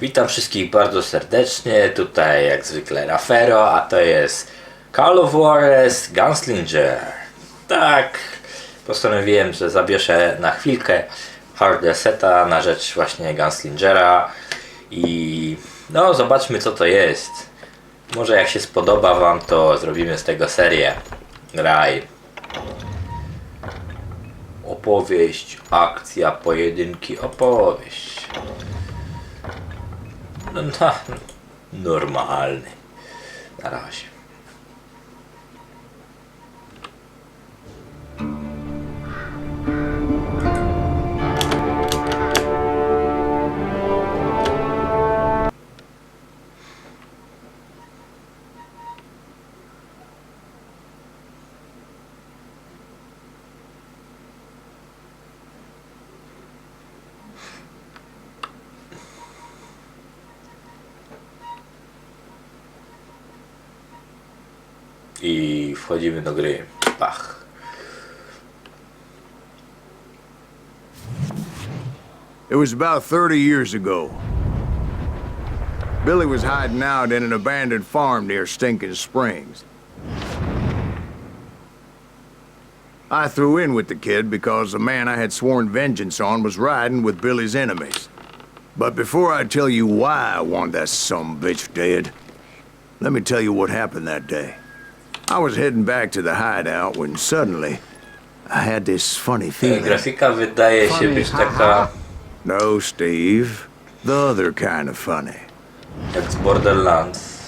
Witam wszystkich bardzo serdecznie, tutaj jak zwykle Rafero, a to jest Call of Juarez Gunslinger. Tak, postanowiłem, że zabierze na chwilkę hard reseta na rzecz właśnie Gunslingera i no zobaczmy co to jest. Może jak się spodoba wam, to zrobimy z tego serię. Graj. Opowieść, akcja, pojedynki, opowieść. No, normalny. Na razie. I wchodzimy do gry. Pach. It was about 30 years ago. Billy was hiding out in an abandoned farm near Stinking Springs. I threw in with the kid because the man I had sworn vengeance on was riding with Billy's enemies. But before I tell you why I want that sumbitch dead, let me tell you what happened that day. I was heading back to the hideout when suddenly I had this funny feeling. Grafika wydaje się być taka No, Steve. The other kind of funny. jak z Borderlands.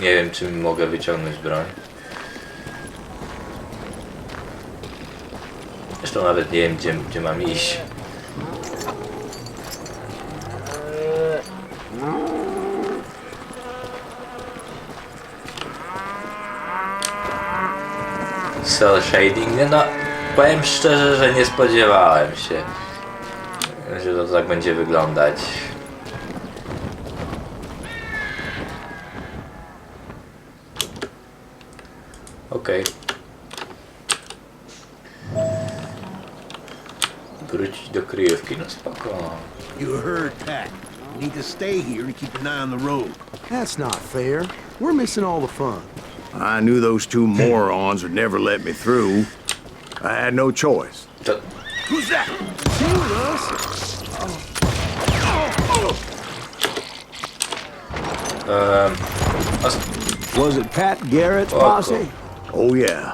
Nie wiem, czy mogę wyciągnąć broń. Zresztą nawet nie wiem, gdzie mam iść. Cell shading, nie no, powiem szczerze, że nie spodziewałem się, że to tak będzie wyglądać. Okej. Wrócić do kryjówki, no spoko. You heard that. You need to stay here and keep an eye on the road. That's not fair. We're missing all the fun. I knew those two morons would never let me through. I had no choice. To... Who's that? Was it Pat Garrett's posse? Oh, yeah.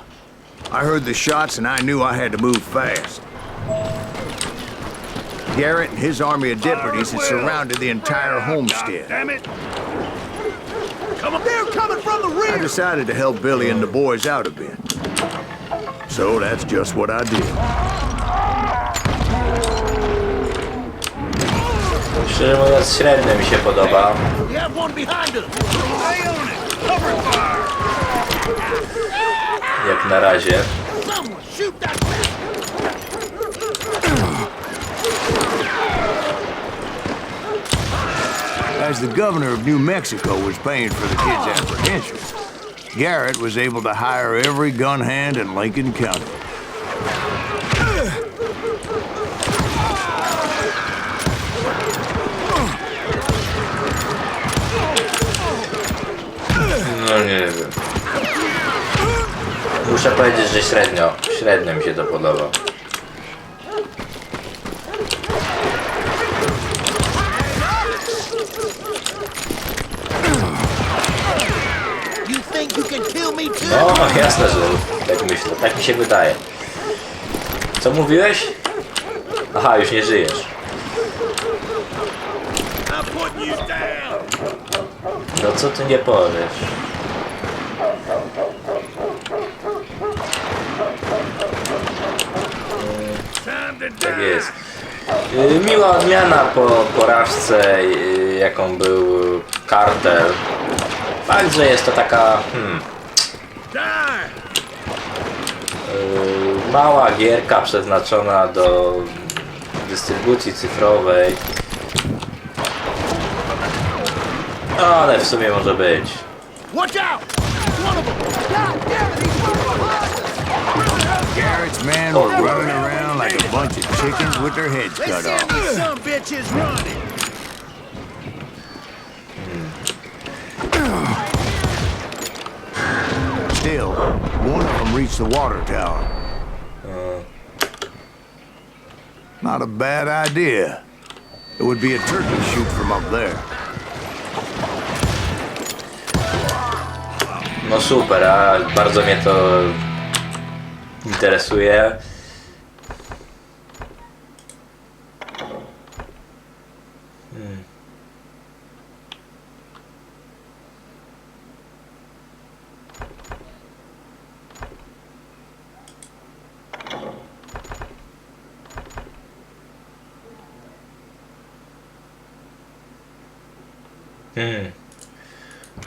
I heard the shots and I knew I had to move fast. Garrett and his army of deputies had surrounded the entire homestead. Damn it! Come on! They're coming from the I rear! decided to help Billy and the boys out a bit. So that's just what I did. Szczerze mówiąc, średnio mi się podoba. We have one behind us! Stay on it! Cover fire! Jak na razie. Someone shoot that! As the governor of New Mexico was paying for the kid's apprehension, Garrett was able to hire every gun hand in Lincoln County. No nie wiem. Muszę powiedzieć, że średnio mi się to podoba. You think you can kill me too? No jasne, że tak myślę, tak mi się wydaje. Co mówiłeś? Aha, już nie żyjesz. I'm putting you down! No co ty nie powiesz? Tak jest. Miła odmiana po porażce, jaką był kartel. Fakt, że jest to taka mała gierka przeznaczona do dystrybucji cyfrowej. No, ale w sumie może być. Watch out! One of them! God damn it, he's right behind us! Garrett's men were running around like a bunch of chickens with their heads cut off. Some bitches running. Still, one of them reached the water tower. Not a bad idea. It would be a turkey shoot from up there. No super, a bardzo mnie to interesuje.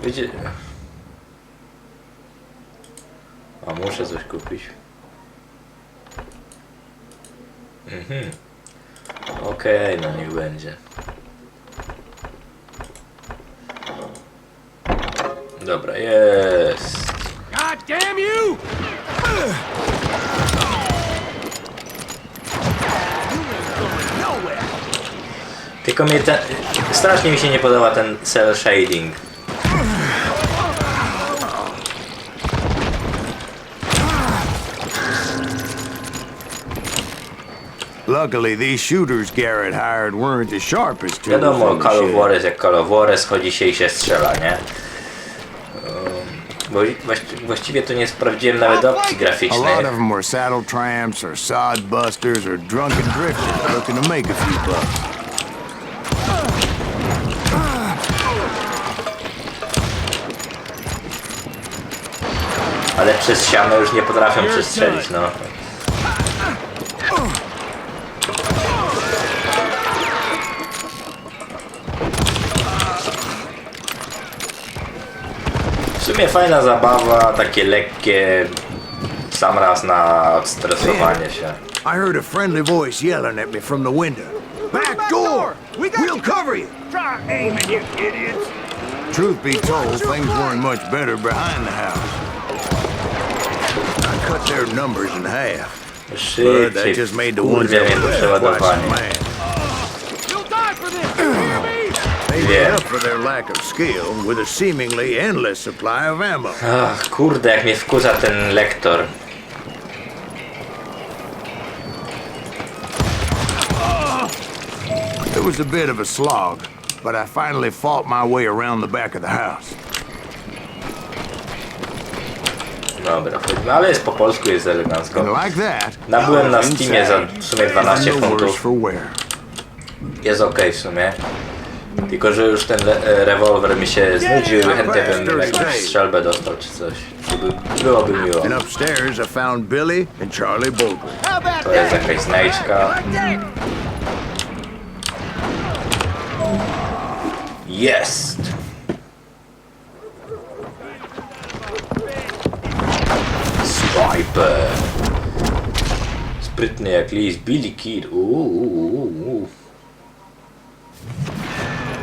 Wiecie... A muszę coś kupić. Okej, no niech będzie. Dobra, jest. God damn you! Tylko mnie ten... Strasznie mi się nie podoba ten cel shading. Luckily, these shooters Garrett hired weren't as sharp as two. Wiadomo, Call of Juarez jak Call of Juarez, chodzi się i się strzela, nie? Bo właściwie to nie sprawdziłem nawet opcji A graficznej. lot of them were saddle tramps or sod busters or drunken drifters looking to make a few bucks. Ale przez ścianę już nie potrafią przestrzelić, no. W sumie fajna zabawa, takie lekkie, sam raz na stresowanie się. I heard a friendly voice yelling at me from the window. Back door! We'll cover you! Try aiming, you idiots! Truth be told, things weren't much better behind the house. I cut their numbers in half. But that just made the ones that were left quite some mad. You'll die for this! You hear me? They made up for their lack of skill with a seemingly endless supply of ammo. Ach, kurde, jak mnie wkurza ten lektor. It was a bit of a slog, but I finally fought my way around the back of the house. Dobra, ale jest po polsku, jest elegancko. And like that, Nabyłem na I was Steamie za inside. w sumie 12 No worse funtów. for wear. Jest okej w sumie. Tylko, że już ten rewolwer mi się znudził i chętnie bym jakąś strzelbę dostał czy coś. Byłoby miło. And upstairs I found Billy and Charlie Bolton. To jest jakaś znajdźka. Jest! Sniper! Sprytny jak lis, Billy Kid.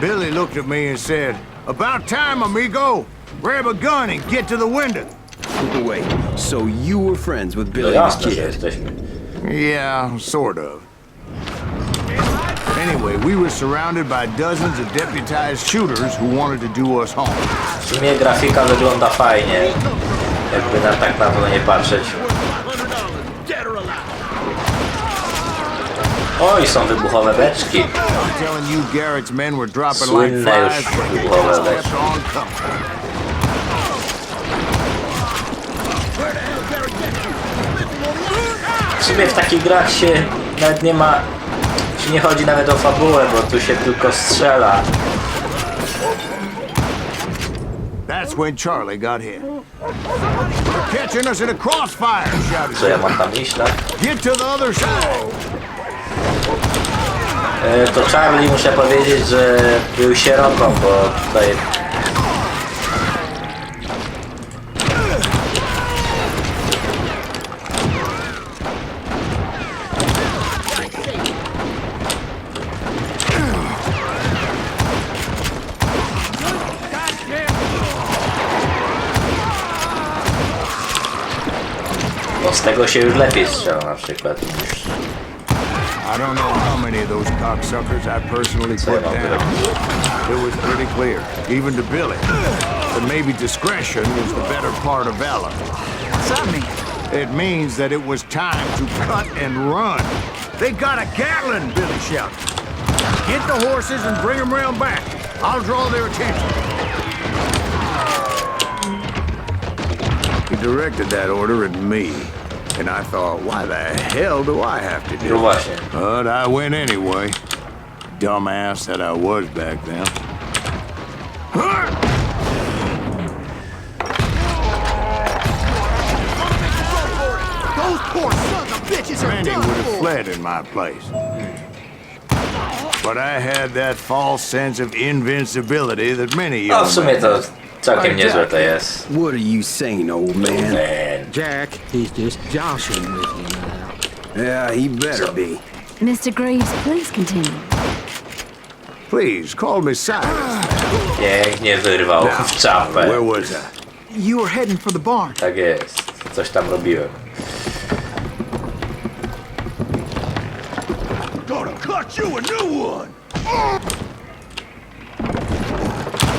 Billy looked at me and said, "About time, amigo. Grab a gun and get to the window." Wait, so you were friends with No Billy jasne, the że Kid? jesteśmy. Yeah, sort of. Anyway, we were surrounded by dozens of deputized shooters who wanted to do us harm. W sumie grafika wygląda fajnie. Jakby tak na to nie patrzeć. Oj, są wybuchowe beczki. I'm telling you, Garrett's men were dropping like Słynne już flies, but they wybuchowe just kept beczki. on coming. W sumie w takich grach się nawet nie ma... Się nie chodzi nawet o fabułę, bo tu się tylko strzela. That's when Charlie got hit. They're catching us in a crossfire, shouted Co ja Billy. mam tam iść, tak? Get to the other side. To Charlie, muszę powiedzieć, że był sierotą, bo tutaj... No z tego się już lepiej strzela na przykład niż I don't know how many of those cocksuckers I personally put down. It was pretty clear, even to Billy, that maybe discretion was the better part of valor. What's that mean? It means that it was time to cut and run. They got a Gatling, Billy shouted. Get the horses and bring them round back. I'll draw their attention. He directed that order at me, and I thought, why the hell do I have to do No it? właśnie. But I went anyway. Dumbass that I was back then. Those poor sons of bitches are Many done would have for. fled in my place. But I had that false sense of invincibility that many No, young w sumie men to have. całkiem niezłe to jest. What are you saying, old man? Man. Jack, he's just joshing with you now. Yeah, he better be. Mr. Graves, please continue. Please, call me Cyrus. Pięknie wyrwał w czapę. Where was I? You were heading for the barn. Tak jest. Coś tam robiłem. Gonna cut you a new one.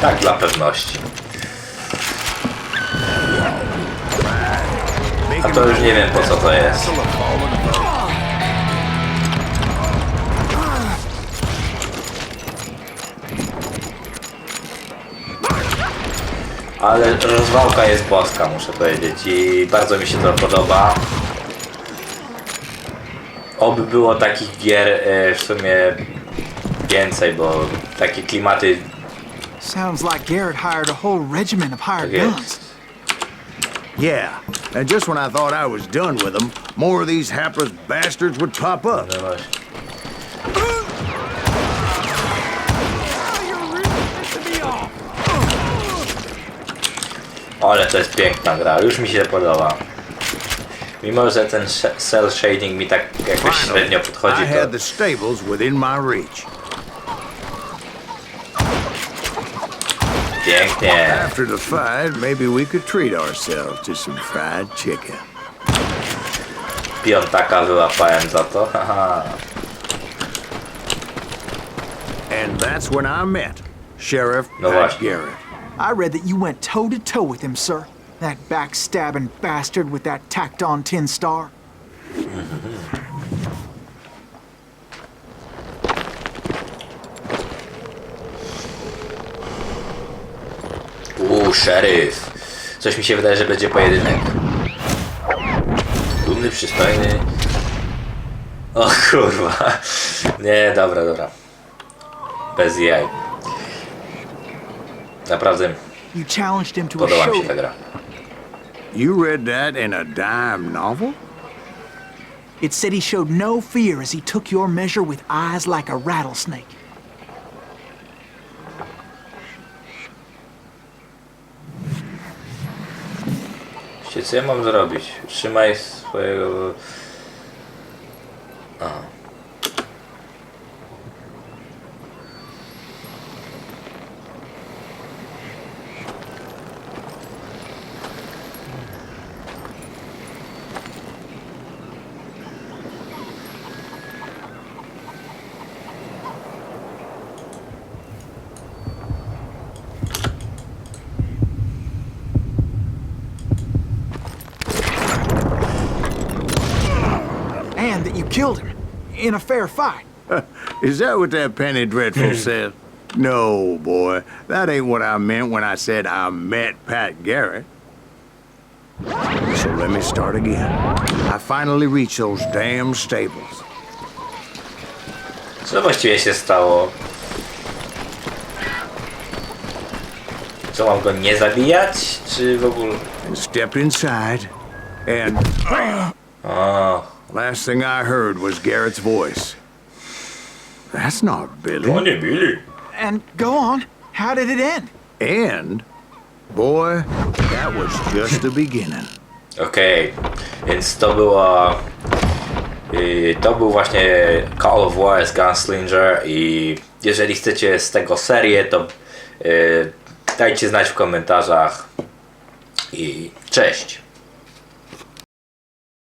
Tak dla pewności. A to już nie wiem po co to jest. Ale rozwałka jest boska, muszę powiedzieć, i bardzo mi się to podoba. Oby było takich gier w sumie więcej, bo takie klimaty Sounds like Garrett hired a whole regiment of hired tak guns. jest. Yeah, and just when I thought I was done with them, more of these hapless bastards would pop up. No właśnie. Ale to jest piękna gra, już mi się podoba. Mimo, że ten cel shading mi tak jakoś średnio podchodzi, I had to the stables within my reach. pięknie. After the fight, maybe we could treat ourselves to some fried chicken. Piątaka wyłapałem za to, haha. And that's when I met Sheriff No Pat właśnie. Garrett. I read that you went toe to toe with him, sir. That backstabbing bastard with that tacked on tin star. Szeryf. Coś mi się wydaje, że będzie pojedynek. Dumny, przystojny. O kurwa. Nie, dobra, dobra. Bez jaj. Naprawdę You challenged him to a podoba mi się ta showdown. gra. You read that in a dime novel? It said he showed no fear as he took your measure with eyes like a rattlesnake. Wiecie, co ja mam zrobić? Trzymaj swojego... A. And that you killed him. In a fair fight. Is that what that penny dreadful said? No, boy. That ain't what I meant when I said I met Pat Garrett. So let me start again. I finally reached those damn stables. Co właściwie się stało? Co, mam go nie zabijać? Czy w ogóle... And stepped inside. And O, last thing I heard was Garrett's voice. That's not Billy. nie bili. And go on. How did it end? And, boy, that was just the beginning. Okej, więc to było... to był właśnie Call of Juarez Gunslinger i jeżeli chcecie z tego serię, to dajcie znać w komentarzach i cześć!